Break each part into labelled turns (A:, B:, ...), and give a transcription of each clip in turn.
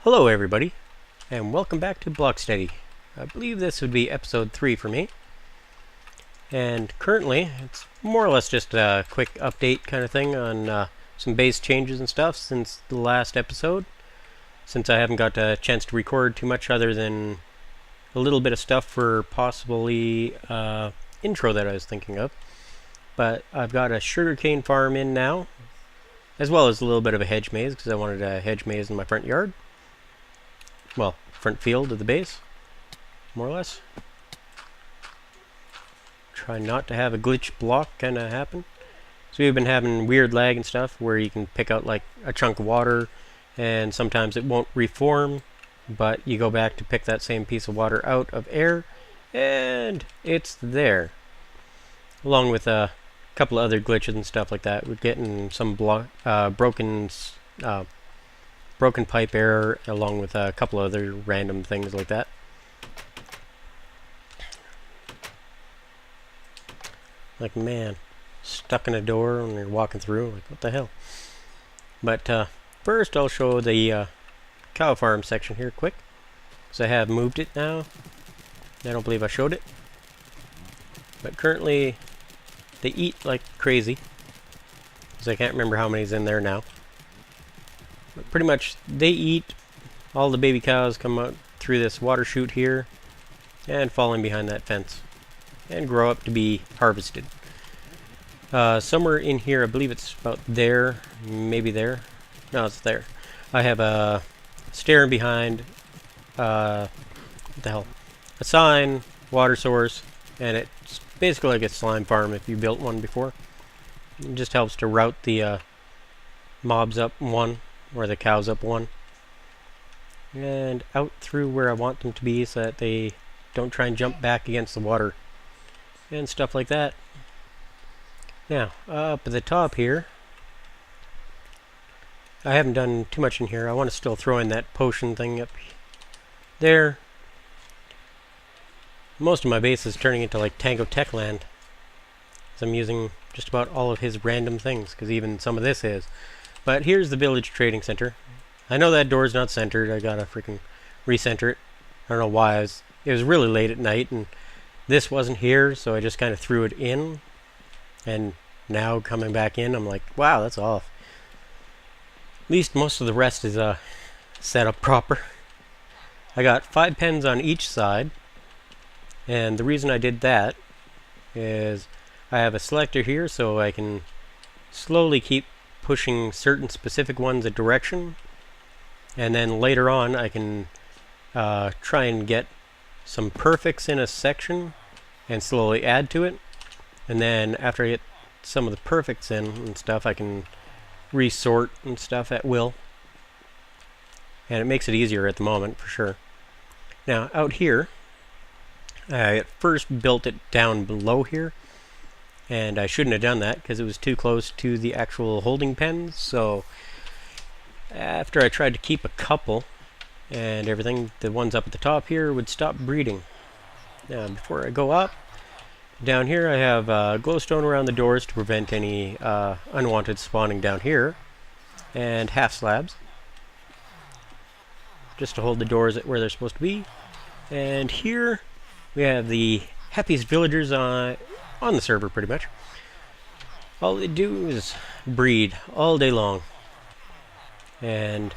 A: Hello everybody, and welcome back to Blocksteady. I believe this would be episode 3 for me. And currently, it's more or less just a quick update kind of thing on some base changes and stuff since the last episode. Since I haven't got a chance to record too much other than a little bit of stuff for possibly intro that I was thinking of. But I've got a sugarcane farm in now, as well as a little bit of a hedge maze, because I wanted a hedge maze in my front yard. Well, front field of the base, more or less. Try not to have a glitch block kind of happen. So we've been having weird lag and stuff where you can pick out like a chunk of water and sometimes it won't reform, but you go back to pick that same piece of water out of air and it's there. Along with a couple of other glitches and stuff like that. We're getting some broken pipe error, along with a couple other random things like that. Like, man, stuck in a door when you're walking through, like, what the hell? But first I'll show the cow farm section here quick, because I have moved it now. I don't believe I showed it. But currently they eat like crazy, because I can't remember how many's in there now. But pretty much they eat. All the baby cows come out through this water chute here and fall in behind that fence and grow up to be harvested. Somewhere in here, I believe it's about there, maybe there. No, it's there. I have a stair behind, what the hell? A sign, water source, and it's basically like a slime farm if you built one before. It just helps to route the mobs up one, or the cows up one, and out through where I want them to be so that they don't try and jump back against the water and stuff like that. Now, up at the top here, I haven't done too much in here. I want to still throw in that potion thing up there. Most of my base is turning into like Tango Tech land, so I'm using just about all of his random things, because even some of this is. But here's the village trading center. I know that door's not centered. I gotta freaking recenter it. I don't know why. It was really late at night and this wasn't here, so I just kind of threw it in. And now coming back in, I'm like, wow, that's off. At least most of the rest is set up proper. I got 5 pens on each side, and the reason I did that is I have a selector here so I can slowly keep pushing certain specific ones a direction, and then later on I can try and get some perfects in a section and slowly add to it, and then after I get some of the perfects in and stuff, I can resort and stuff at will, and it makes it easier at the moment for sure. Now out here, I at first built it down below here, and I shouldn't have done that because it was too close to the actual holding pens. So after I tried to keep a couple and everything, the ones up at the top here would stop breeding. Now before I go up, down here I have glowstone around the doors to prevent any unwanted spawning down here, and half slabs just to hold the doors at where they're supposed to be. And here we have the happiest villagers on the server, pretty much. All they do is breed all day long. And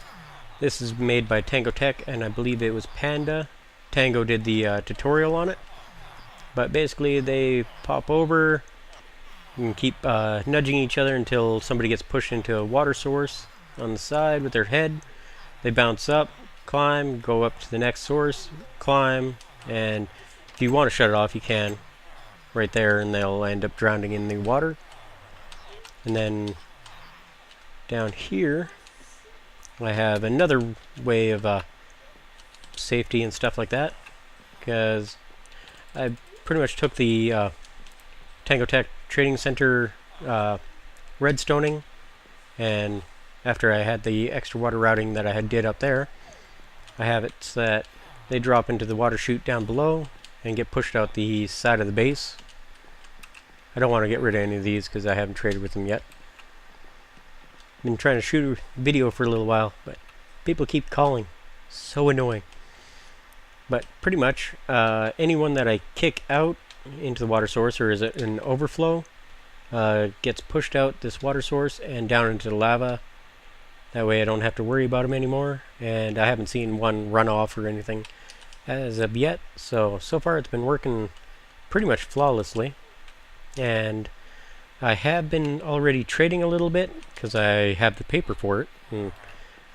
A: this is made by Tango Tech, and I believe it was Panda. Tango did the tutorial on it. But basically they pop over and keep nudging each other until somebody gets pushed into a water source on the side with their head. They bounce up, climb, go up to the next source, climb, and if you want to shut it off, you can. Right there, and they'll end up drowning in the water. And then down here I have another way of safety and stuff like that, because I pretty much took the Tango Tech Trading Center redstoning, and after I had the extra water routing that I had did up there, I have it so that they drop into the water chute down below and get pushed out the side of the base. I don't want to get rid of any of these because I haven't traded with them yet. Been trying to shoot a video for a little while, but people keep calling. So annoying. But pretty much, anyone that I kick out into the water source, or is it an overflow, gets pushed out this water source and down into the lava. That way I don't have to worry about them anymore, and I haven't seen one run off or anything as of yet. So far it's been working pretty much flawlessly, and I have been already trading a little bit because I have the paper for it, and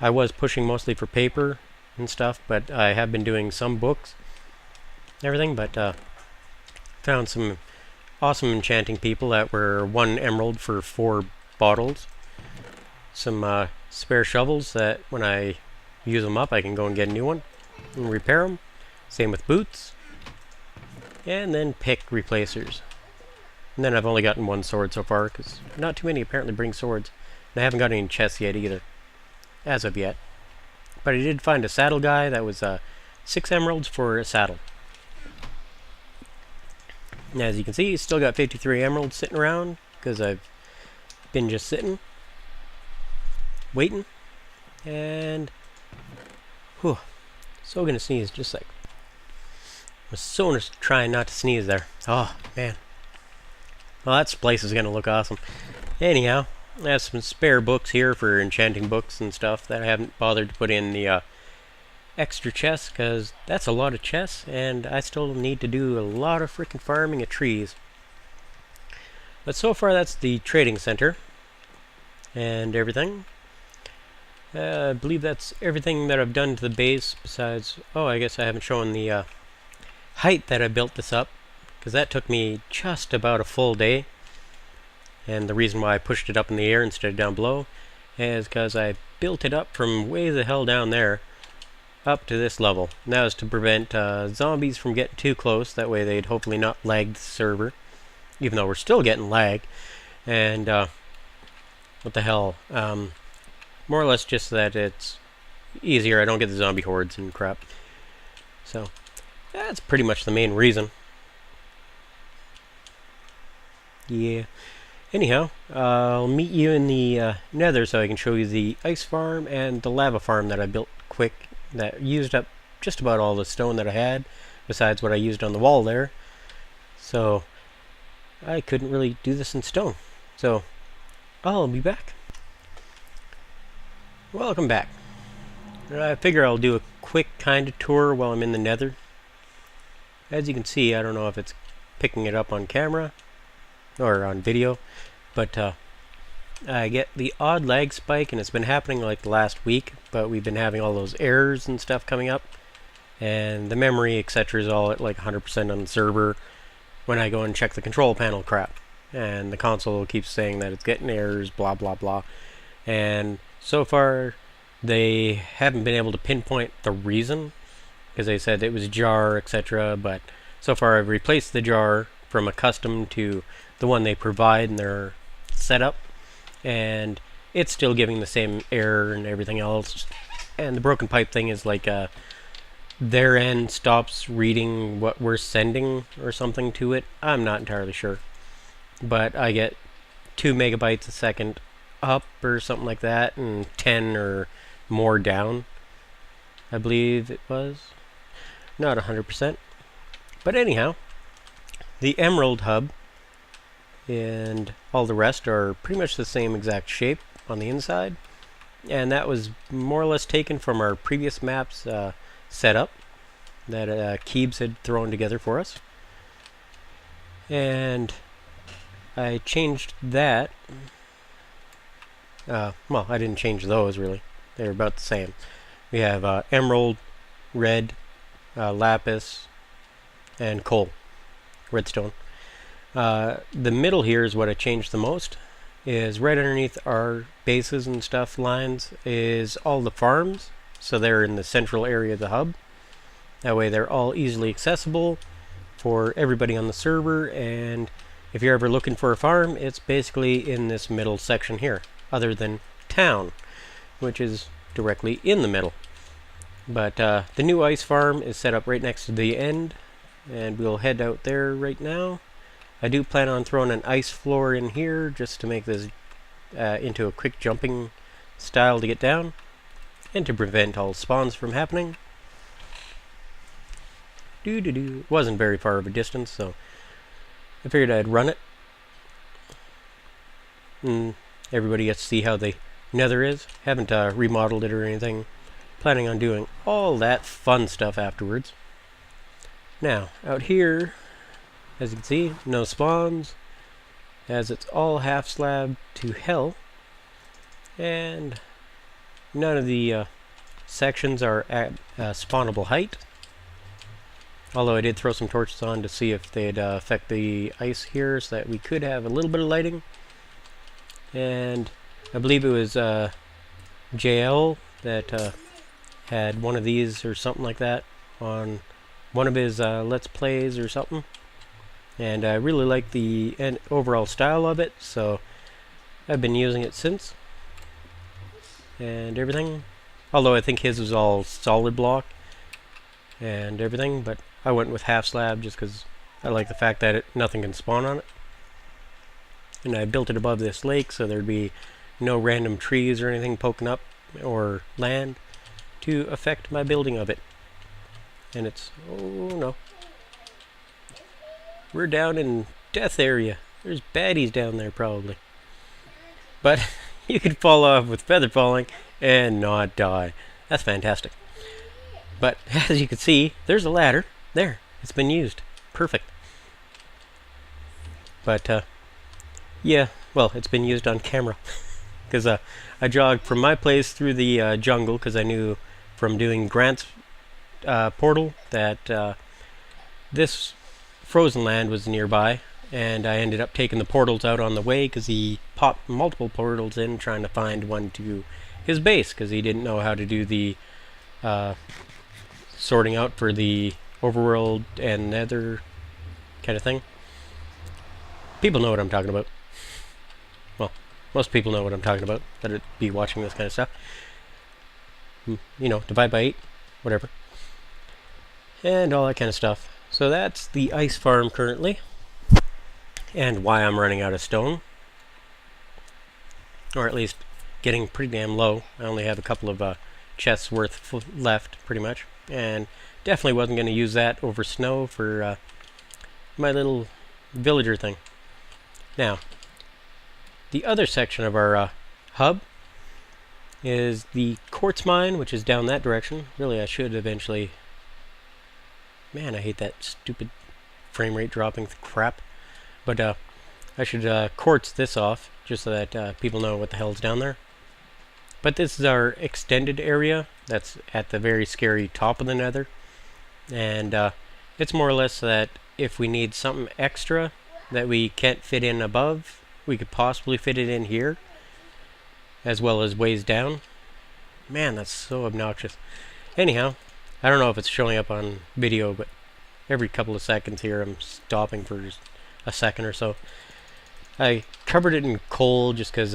A: I was pushing mostly for paper and stuff, but I have been doing some books and everything. But found some awesome enchanting people that were 1 emerald for 4 bottles. Some spare shovels that when I use them up I can go and get a new one and repair them. Same with boots. And then pick replacers. And then I've only gotten 1 sword so far, because not too many apparently bring swords. And I haven't got any chests yet either, as of yet. But I did find a saddle guy that was 6 emeralds for a saddle. And as you can see, still got 53 emeralds sitting around, because I've been just sitting, waiting, and whew, so gonna sneeze, just like, I was so trying not to sneeze there. Oh man, well that place is gonna look awesome. Anyhow, I have some spare books here for enchanting books and stuff that I haven't bothered to put in the extra chests, because that's a lot of chests, and I still need to do a lot of freaking farming of trees. But so far that's the trading center and everything. I believe that's everything that I've done to the base, besides, oh, I guess I haven't shown the height that I built this up, because that took me just about a full day. And the reason why I pushed it up in the air instead of down below is because I built it up from way the hell down there up to this level. And that was to prevent zombies from getting too close. That way they'd hopefully not lag the server, even though we're still getting lag. And what the hell, more or less just that it's easier. I don't get the zombie hordes and crap. So that's pretty much the main reason. Yeah. Anyhow, I'll meet you in the nether so I can show you the ice farm and the lava farm that I built quick, that used up just about all the stone that I had, besides what I used on the wall there. So I couldn't really do this in stone. So I'll be back. Welcome back. I figure I'll do a quick kind of tour while I'm in the nether. As you can see, I don't know if it's picking it up on camera or on video, but I get the odd lag spike, and it's been happening like the last week, but we've been having all those errors and stuff coming up, and the memory etc is all at like 100% on the server when I go and check the control panel crap, and the console keeps saying that it's getting errors, blah blah blah. And so far they haven't been able to pinpoint the reason, because they said it was jar etc, but so far I've replaced the jar from a custom to the one they provide in their setup, and it's still giving the same error and everything else. And the broken pipe thing is like their end stops reading what we're sending or something to it. I'm not entirely sure, but I get 2 megabytes a second up or something like that, and 10 or more down, I believe it was. Not 100%, but anyhow, the emerald hub and all the rest are pretty much the same exact shape on the inside, and that was more or less taken from our previous map's setup that Keebs had thrown together for us. And I changed that. Well, I didn't change those really, they're about the same. We have emerald, red, lapis, and coal, redstone. The middle here is what I changed the most. Is right underneath our bases and stuff lines is all the farms, so they're in the central area of the hub. That way they're all easily accessible for everybody on the server, and if you're ever looking for a farm, it's basically in this middle section here, other than town, which is directly in the middle. But the new ice farm is set up right next to the end, and we'll head out there right now. I do plan on throwing an ice floor in here just to make this into a quick jumping style to get down. and to prevent all spawns from happening. It wasn't very far of a distance, so I figured I'd run it. And everybody gets to see how the nether is. Haven't remodeled it or anything. Planning on doing all that fun stuff afterwards. Now, out here, as you can see, no spawns, as it's all half slab to hell, and none of the sections are at spawnable height. Although I did throw some torches on to see if they'd affect the ice here, so that we could have a little bit of lighting. And I believe it was JL that had one of these or something like that on one of his Let's Plays or something. And I really like the overall style of it, so I've been using it since. And everything. Although I think his was all solid block and everything, but I went with half slab just because I like the fact that nothing can spawn on it. And I built it above this lake so there'd be no random trees or anything poking up or land to affect my building of it. And it's, oh no, we're down in death area. There's baddies down there probably. But you could fall off with feather falling and not die. That's fantastic. But as you can see, there's a ladder. There, it's been used. Perfect. But yeah, well, it's been used on camera. Because I jogged from my place through the jungle because I knew from doing Grant's portal that this frozen land was nearby, and I ended up taking the portals out on the way because he popped multiple portals in trying to find one to his base because he didn't know how to do the sorting out for the overworld and nether kind of thing. People know what I'm talking about. Well, most people know what I'm talking about that'd be watching this kind of stuff. You know, divide by 8, whatever. And all that kind of stuff. So that's the ice farm currently. And why I'm running out of stone. Or at least getting pretty damn low. I only have a couple of chests worth left, pretty much. And definitely wasn't going to use that over snow for my little villager thing. Now, the other section of our hub is the quartz mine, which is down that direction. Really, I should eventually... Man, I hate that stupid frame rate dropping crap. But I should quartz this off, just so that people know what the hell's down there. But this is our extended area. That's at the very scary top of the nether. And it's more or less so that if we need something extra that we can't fit in above, we could possibly fit it in here, as well as ways down. Man, that's so obnoxious. Anyhow, I don't know if it's showing up on video, but every couple of seconds here I'm stopping for just a second or so. I covered it in coal just because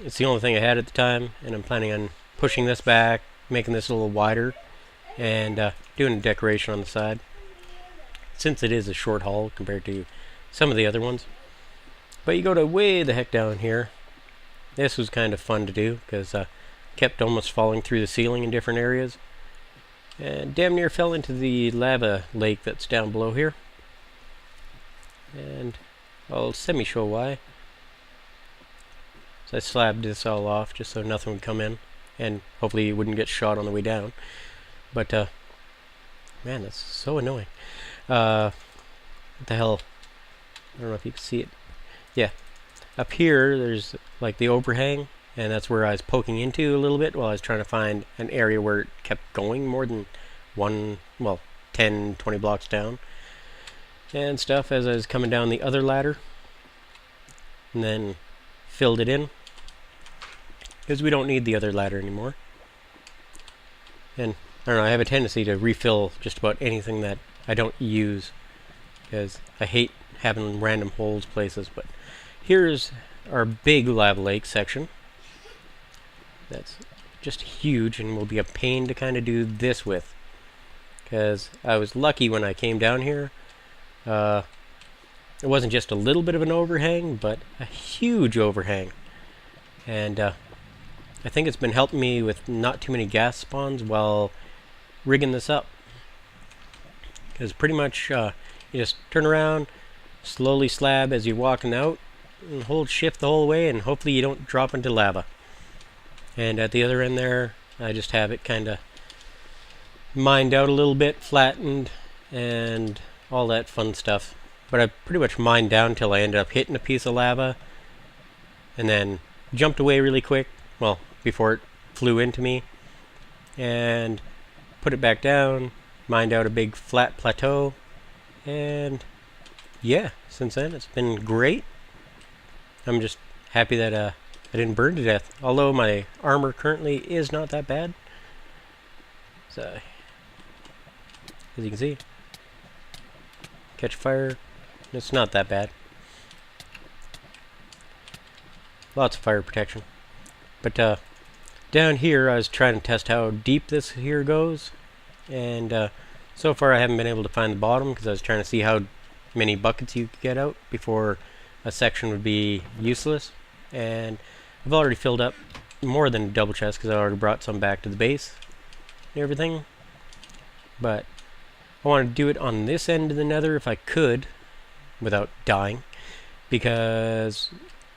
A: it's the only thing I had at the time, and I'm planning on pushing this back, making this a little wider, and doing a decoration on the side, since it is a short haul compared to some of the other ones. But you go to way the heck down here. This was kind of fun to do because kept almost falling through the ceiling in different areas, and damn near fell into the lava lake that's down below here. And I'll semi-show why. So I slabbed this all off just so nothing would come in, and hopefully you wouldn't get shot on the way down. But man, that's so annoying. What the hell? I don't know if you can see it. Yeah, up here there's like the overhang, and that's where I was poking into a little bit while I was trying to find an area where it kept going more than 10, 20 blocks down and stuff as I was coming down the other ladder, and then filled it in because we don't need the other ladder anymore. And I don't know, I have a tendency to refill just about anything that I don't use because I hate having random holes places. But here's our big lava lake section. That's just huge and will be a pain to kind of do this with, because I was lucky when I came down here. It wasn't just a little bit of an overhang, but a huge overhang. And I I think it's been helping me with not too many gas spawns while rigging this up. Because pretty much you just turn around, slowly slab as you're walking out, and hold shift the whole way, and hopefully you don't drop into lava. And at the other end there, I just have it kind of mined out a little bit, flattened, and all that fun stuff. But I pretty much mined down till I ended up hitting a piece of lava, and then jumped away really quick, well, before it flew into me, and put it back down, mined out a big flat plateau, and yeah, since then it's been great. I'm just happy that I didn't burn to death, although my armor currently is not that bad. So, as you can see, catch fire, it's not that bad. Lots of fire protection. But down here I was trying to test how deep this here goes, and so far I haven't been able to find the bottom because I was trying to see how many buckets you could get out before a section would be useless. And I've already filled up more than a double chest because I already brought some back to the base and everything. But I want to do it on this end of the nether if I could without dying, because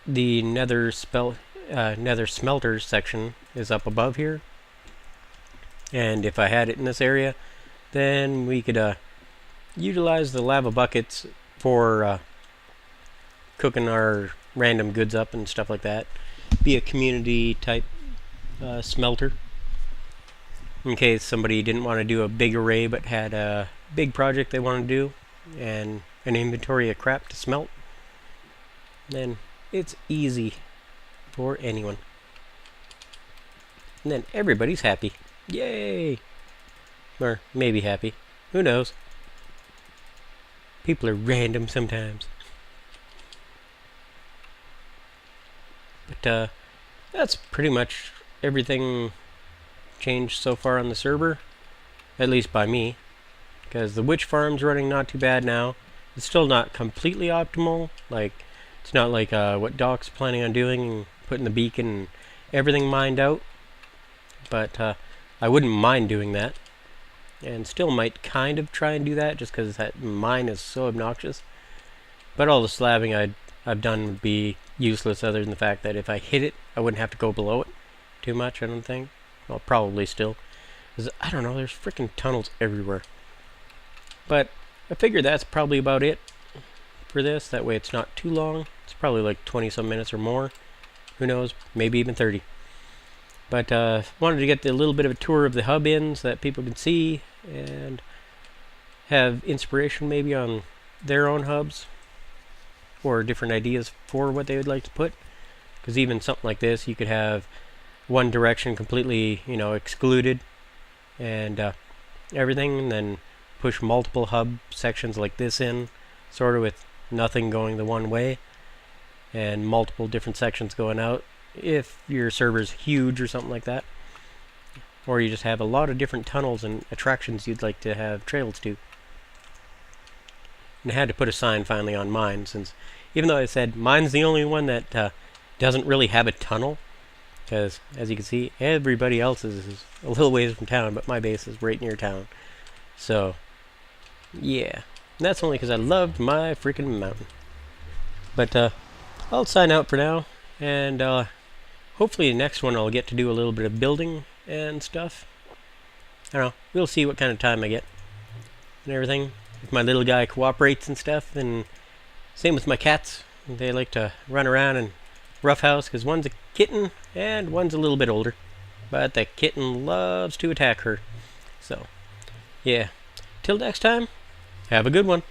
A: the nether smelter section is up above here, and if I had it in this area, then we could utilize the lava buckets for cooking our random goods up and stuff like that. Be a community type smelter in case somebody didn't want to do a big array but had a big project they wanted to do and an inventory of crap to smelt. Then it's easy for anyone, and then everybody's happy. Yay! Or maybe happy, who knows. People are random sometimes. But that's pretty much everything changed so far on the server, at least by me, because the witch farm's running not too bad now. It's still not completely optimal, like it's not like what Doc's planning on doing and putting the beacon and everything mined out, but I wouldn't mind doing that, and still might kind of try and do that just because that mine is so obnoxious. But all the slabbing I've done would be useless, other than the fact that if I hit it I wouldn't have to go below it too much, I don't think. Well, probably still, because I don't know, there's freaking tunnels everywhere. But I figure that's probably about it for this. That way it's not too long. It's probably like 20 some minutes or more, who knows, maybe even 30. But wanted to get a little bit of a tour of the hub in so that people can see and have inspiration maybe on their own hubs or different ideas for what they would like to put. Because even something like this, you could have one direction completely, you know, excluded and everything, and then push multiple hub sections like this in, sort of with nothing going the one way and multiple different sections going out if your server's huge or something like that, or you just have a lot of different tunnels and attractions you'd like to have trails to. And I had to put a sign finally on mine, since even though I said mine's the only one that doesn't really have a tunnel, because as you can see everybody else's is a little ways from town, but my base is right near town. So yeah, and that's only because I loved my freaking mountain. But I'll sign out for now, and hopefully the next one I'll get to do a little bit of building and stuff. I don't know, we'll see what kind of time I get and everything. If my little guy cooperates and stuff, and same with my cats. They like to run around and roughhouse, because one's a kitten and one's a little bit older, but the kitten loves to attack her. So yeah, till next time, have a good one.